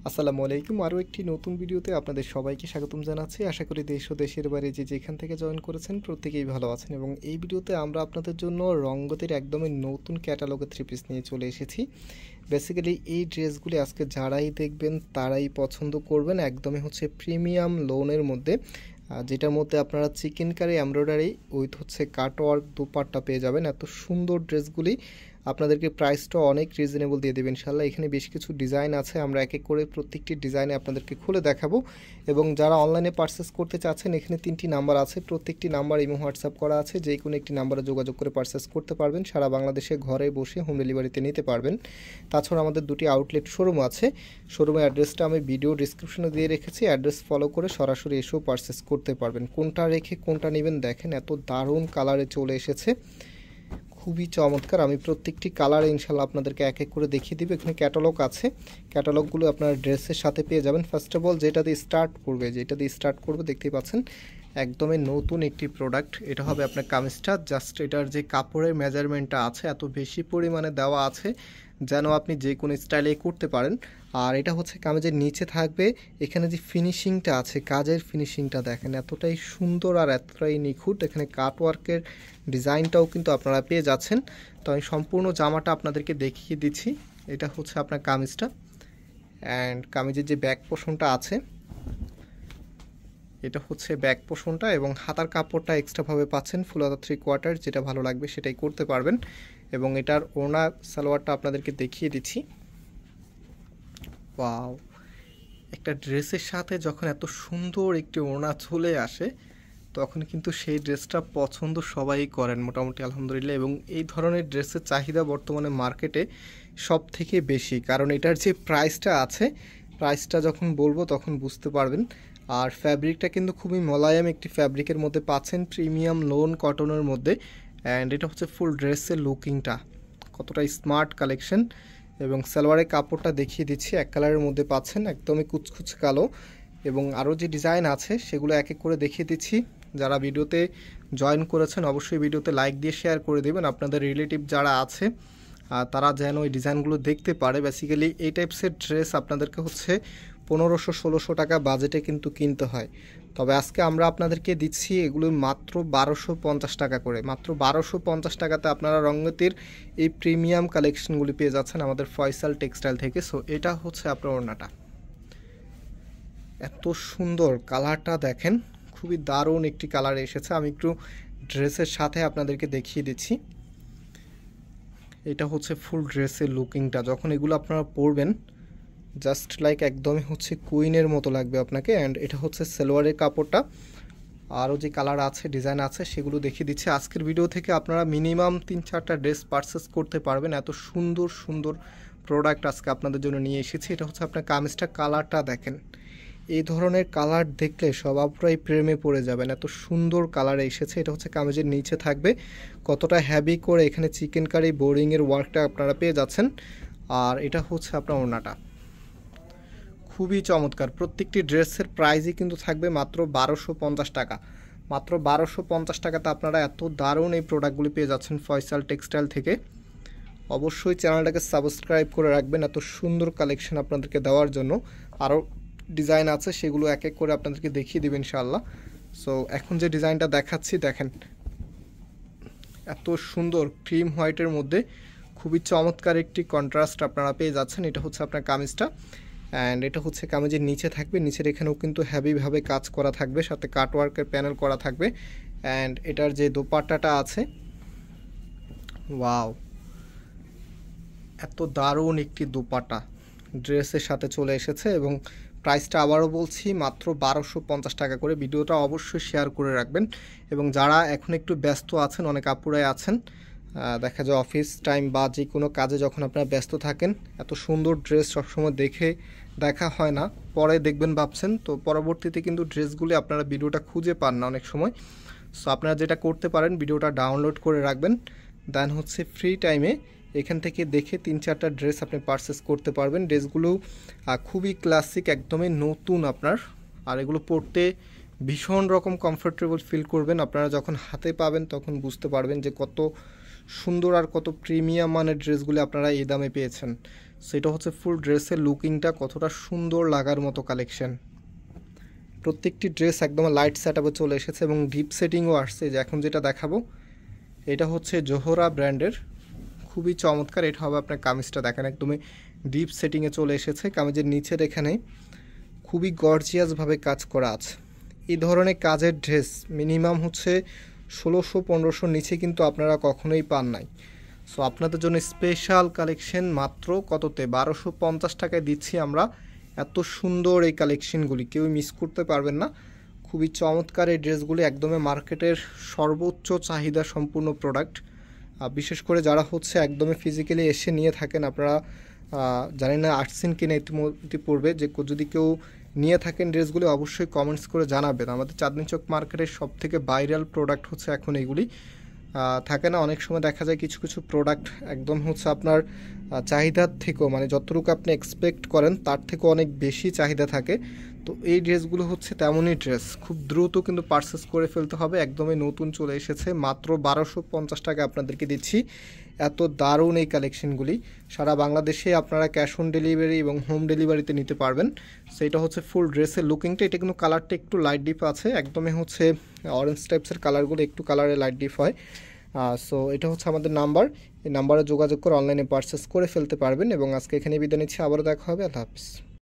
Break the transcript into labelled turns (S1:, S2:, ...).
S1: আসসালামু আলাইকুম। আরও একটি নতুন ভিডিওতে আপনাদের সবাইকে স্বাগতম জানাচ্ছি। আশা করি দেশ ও দেশের বাইরে যে যেখান থেকে জয়েন করেছেন প্রত্যেকেই ভালো আছেন, এবং এই ভিডিওতে আমরা আপনাদের জন্য রঙ্গতের একদমই নতুন ক্যাটালগের থ্রি পিস নিয়ে চলে এসেছি। বেসিক্যালি এই ড্রেসগুলি আজকে যারাই দেখবেন তারাই পছন্দ করবেন। একদমই হচ্ছে প্রিমিয়াম লোনের মধ্যে, যেটার মধ্যে আপনারা চিকেন কারি এমব্রয়ডারি উইথ হচ্ছে কাটওয়ার্ক দুপাট্টা পেয়ে যাবেন। এত সুন্দর ড্রেসগুলি আপনাদেরকে প্রাইসটাও অনেক রিজনেবল দিয়ে দেবেন ইনশাল্লাহ। এখানে বেশ কিছু ডিজাইন আছে, আমরা এক এক করে প্রত্যেকটি ডিজাইনে আপনাদেরকে খুলে দেখাবো। এবং যারা অনলাইনে পারচেস করতে চাচ্ছেন, এখানে 3টি নাম্বার আছে, প্রত্যেকটি নাম্বার ইমো হোয়াটসঅ্যাপ করা আছে, যে কোনো একটি নাম্বারে যোগাযোগ করে পারচেস করতে পারবেন। সারা বাংলাদেশে ঘরে বসে হোম ডেলিভারিতে নিতে পারবেন। তাছাড়া আমাদের 2টি আউটলেট শোরুম আছে। শোরুমের অ্যাড্রেসটা আমি ভিডিও ডিসক্রিপশনে দিয়ে রেখেছি, অ্যাড্রেস ফলো করে সরাসরি এসেও পারচেস করতে পারবেন। কোনটা রেখে কোনটা নেবেন দেখেন, এত দারুণ কালারে চলে এসেছে, খুবই চমৎকার। আমি প্রত্যেকটি কালার ইনশাল্লাহ আপনাদেরকে এক এক করে দেখিয়ে দিব। এখানে ক্যাটালগ আছে, ক্যাটালগুলো আপনার ড্রেসের সাথে পেয়ে যাবেন। ফার্স্ট অফ অল যেটা দিয়ে স্টার্ট করবে দেখতেই পাচ্ছেন, একদমই নতুন একটি প্রোডাক্ট। এটা হবে আপনার কামিজটা। জাস্ট এটার যে কাপড়ের মেজারমেন্টটা আছে এত বেশি পরিমাণে দেওয়া আছে যেন আপনি যে কোনো স্টাইলে করতে পারেন। আর এটা হচ্ছে কামিজের নিচে থাকবে। এখানে যে ফিনিশিংটা আছে, কাজের ফিনিশিংটা দেখেন এতটাই সুন্দর আর এতটাই নিখুঁত। এখানে কাটওয়ার্কের ডিজাইনটাও কিন্তু আপনারা পেয়ে যাচ্ছেন। তো আমি সম্পূর্ণ জামাটা আপনাদেরকে দেখিয়ে দিচ্ছি। এটা হচ্ছে আপনার কামিজটা, অ্যান্ড কামিজের যে ব্যাক পোর্শনটা আছে এটা হচ্ছে ব্যাক পোর্শনটা, এবং হাতার কাপড়টা এক্সট্রাভাবে পাচ্ছেন ফুল হাতা 3/4, যেটা ভালো লাগবে সেটাই করতে পারবেন। এবং এটার ওড়না সালোয়ারটা আপনাদেরকে দেখিয়ে দিচ্ছি। ওয়াও, একটা ড্রেসের সাথে যখন এত সুন্দর একটি ওড়না চলে আসে তখন কিন্তু সেই ড্রেসটা পছন্দ সবাই করেন মোটামুটি আলহামদুলিল্লাহ। এবং এই ধরনের ড্রেসের চাহিদা বর্তমানে মার্কেটে সব থেকে বেশি, কারণ এটার যে প্রাইসটা আছে, প্রাইসটা যখন বলবো তখন বুঝতে পারবেন। আর ফ্যাব্রিকটা কিন্তু খুবই মোলায়েম একটি ফ্যাব্রিকের মধ্যে পাচ্ছেন, প্রিমিয়াম লোন কটনের মধ্যে। অ্যান্ড এটা হচ্ছে ফুল ড্রেসের লুকিংটা কতটা স্মার্ট কালেকশন। এবং সালোয়ারের কাপড়টা দেখিয়ে দিচ্ছি, এক কালারের মধ্যে পাচ্ছেন, একদমই কুচকুচ কালো। এবং আরও যে ডিজাইন আছে সেগুলো এক এক করে দেখিয়ে দিচ্ছি। যারা ভিডিওতে জয়েন করেছেন অবশ্যই ভিডিওতে লাইক দিয়ে শেয়ার করে দেবেন, আপনাদের রিলেটিভ যারা আছে তারা যেন ওই ডিজাইনগুলো দেখতে পারে। বেসিক্যালি এই টাইপসের ড্রেস আপনাদেরকে হচ্ছে 1500-1600 টাকা বাজেটে কিন্তু কিনতে হয়। তবে আজকে আমরা আপনাদেরকে দিচ্ছি এগুলো মাত্র 1250 টাকা করে। মাত্র 1250 টাকাতে আপনারা রঙ্গতির এই প্রিমিয়াম কালেকশনগুলি পেয়ে যাচ্ছেন আমাদের ফয়সাল টেক্সটাইল থেকে। সো এটা হচ্ছে আপনার ওড়নাটা, এত সুন্দর কালারটা দেখেন, খুবই দারুণ একটি কালার এসেছে। আমি একটু ড্রেসের সাথে আপনাদেরকে দেখিয়ে দিচ্ছি। এটা হচ্ছে ফুল ড্রেসের লুকিংটা, যখন এগুলো আপনারা পরবেন জাস্ট লাইক একদমই হচ্ছে কুইনের মতো লাগবে আপনাকে। অ্যান্ড এটা হচ্ছে সালোয়ারের কাপড়টা। আরও যে কালার আছে, ডিজাইন আছে, সেগুলো দেখিয়ে দিচ্ছি। আজকের ভিডিও থেকে আপনারা মিনিমাম 3-4টা ড্রেস পারচেস করতে পারবেন, এত সুন্দর সুন্দর প্রোডাক্ট আজকে আপনাদের জন্য নিয়ে এসেছি। এটা হচ্ছে আপনার কামিজটা, কালারটা দেখেন, এই ধরনের কালার দেখলে সবাই প্রেমে পড়ে যাবেন, এত সুন্দর কালার এসেছে। এটা হচ্ছে কামিজের নিচে থাকবে, কতটা হ্যাভি করে এখানে চিকেন কারি বোরিংয়ের ওয়ার্কটা আপনারা পেয়ে যাচ্ছেন। আর এটা হচ্ছে আপনার ওড়নাটা, খুবই চমৎকার। প্রত্যেকটি ড্রেসের প্রাইসই কিন্তু থাকবে মাত্র 1250 টাকা। মাত্র 1250 টাকাতে আপনারা এত দারুণ এই প্রোডাক্টগুলি পেয়ে যাচ্ছেন ফয়সাল টেক্সটাইল থেকে। অবশ্যই চ্যানেলটাকে সাবস্ক্রাইব করে রাখবেন এত সুন্দর কালেকশন আপনাদেরকে দেওয়ার জন্য। আরও ডিজাইন আছে, সেগুলো এক এক করে আপনাদেরকে দেখিয়ে দেবেন ইনশাআল্লাহ। সো এখন যে ডিজাইনটা দেখাচ্ছি দেখেন, এত সুন্দর ক্রিম হোয়াইটের মধ্যে খুবই চমৎকার একটি কন্ট্রাস্ট আপনারা পেয়ে যাচ্ছেন। এটা হচ্ছে আপনার কামিজটা, অ্যান্ড এটা হচ্ছে কামিজের নিচে থাকবে। নিচের এখানেও কিন্তু হ্যাভিভাবে কাজ করা থাকবে, সাথে কাটওয়ার্কের প্যানেল করা থাকবে। অ্যান্ড এটার যে দোপাট্টাটা আছে, ওয়াও, এত দারুণ একটি দোপাট্টা ড্রেসের সাথে চলে এসেছে। এবং প্রাইসটা আবারও বলছি মাত্র 1250 টাকা করে। ভিডিওটা অবশ্যই শেয়ার করে রাখবেন। এবং যারা এখন একটু ব্যস্ত আছেন, অনেক আপুরাই আছেন, দেখা যায় অফিস টাইম বা যে কোনো কাজে যখন আপনারা ব্যস্ত থাকেন, এত সুন্দর ড্রেস সবসময় দেখা হয় না, পরে দেখবেন ভাবছেন, তো পরবর্তীতে কিন্তু ড্রেসগুলি আপনারা ভিডিওটা খুঁজে পান না অনেক সময়। সো আপনারা যেটা করতে পারেন, ভিডিওটা ডাউনলোড করে রাখবেন, দেন হচ্ছে ফ্রি টাইমে এখান থেকে দেখে 3-4টা ড্রেস আপনি পারচেস করতে পারবেন। ড্রেসগুলো খুবই ক্লাসিক, একদমই নতুন আপনার, আর এগুলো পরতে ভীষণ রকম কমফোর্টেবল ফিল করবেন। আপনারা যখন হাতে পাবেন তখন বুঝতে পারবেন যে কত সুন্দর আর কত প্রিমিয়াম মানের ড্রেসগুলি আপনারা এই দামে পেয়েছেন। সেটা হচ্ছে ফুল ড্রেসের লুকিংটা কতটা সুন্দর লাগার মতো কালেকশন। প্রত্যেকটি ড্রেস একদম লাইট সেট আপে চলে এসেছে এবং ডিপ সেটিংও আসছে। যে এখন যেটা দেখাবো এটা হচ্ছে জোহরা ব্র্যান্ডের, খুবই চমৎকার। এটা হবে আপনার কামিজটা দেখেন একদমই ডিপ সেটিংয়ে চলে এসেছে। কামিজের নিচের এখানে খুবই গর্জিয়াসভাবে কাজ করা আছে। এই ধরনের কাজের ড্রেস মিনিমাম হচ্ছে 1600-1500 নিচে কিন্তু আপনারা কখনোই পান নাই। সো আপনাদের জন্য স্পেশাল কালেকশন মাত্র কততে 1250 টাকায় দিচ্ছি আমরা। এত সুন্দর এই কালেকশনগুলি কেউ মিস করতে পারবেন না। খুবই চমৎকার এই ড্রেসগুলি, একদমই মার্কেটের সর্বোচ্চ চাহিদা সম্পূর্ণ প্রোডাক্ট। বিশেষ করে যারা হচ্ছে একদমই ফিজিক্যালি এসে নিয়ে থাকেন, আপনারা জানি না আসছেন কিনা ইতিপূর্বে, যে যদি কেউ নিয়ে থাকেন ড্রেসগুলি অবশ্যই কমেন্টস করে জানাবেন। আমাদের চাঁদনী চক মার্কেটের সবথেকে ভাইরাল প্রোডাক্ট হচ্ছে এখন এগুলি। থাকে না অনেক সময় দেখা যায় কিছু কিছু প্রোডাক্ট একদম হচ্ছে আপনার চাহিদার থেকেও, মানে যতটুকু আপনি এক্সপেক্ট করেন তার থেকেও অনেক বেশি চাহিদা থাকে। তো এই ড্রেসগুলো হচ্ছে তেমনই ড্রেস, খুব দ্রুত কিন্তু পারচেস করে ফেলতে হবে। একদমই নতুন চলে এসেছে, মাত্র 1250 টাকা আপনাদেরকে দিচ্ছি। এত দারুণ এই কালেকশনগুলি সারা বাংলাদেশে আপনারা ক্যাশ অন ডেলিভারি এবং হোম ডেলিভারিতে নিতে পারবেন। সেটা হচ্ছে ফুল ড্রেসের লুকিংটা। এটা কিন্তু কালারটা একটু লাইট ডিপ আছে, একদমই হচ্ছে অরেঞ্জ টাইপসের কালারগুলো একটু কালারে লাইট ডিপ হয়। সো এটা হচ্ছে আমাদের নাম্বার, এই নাম্বারে যোগাযোগ করে অনলাইনে পারচেস করে ফেলতে পারবেন। এবং আজকে এখানে বিদায় নিচ্ছি, আবারও দেখা হবে। আল্লাহ হাফিজ।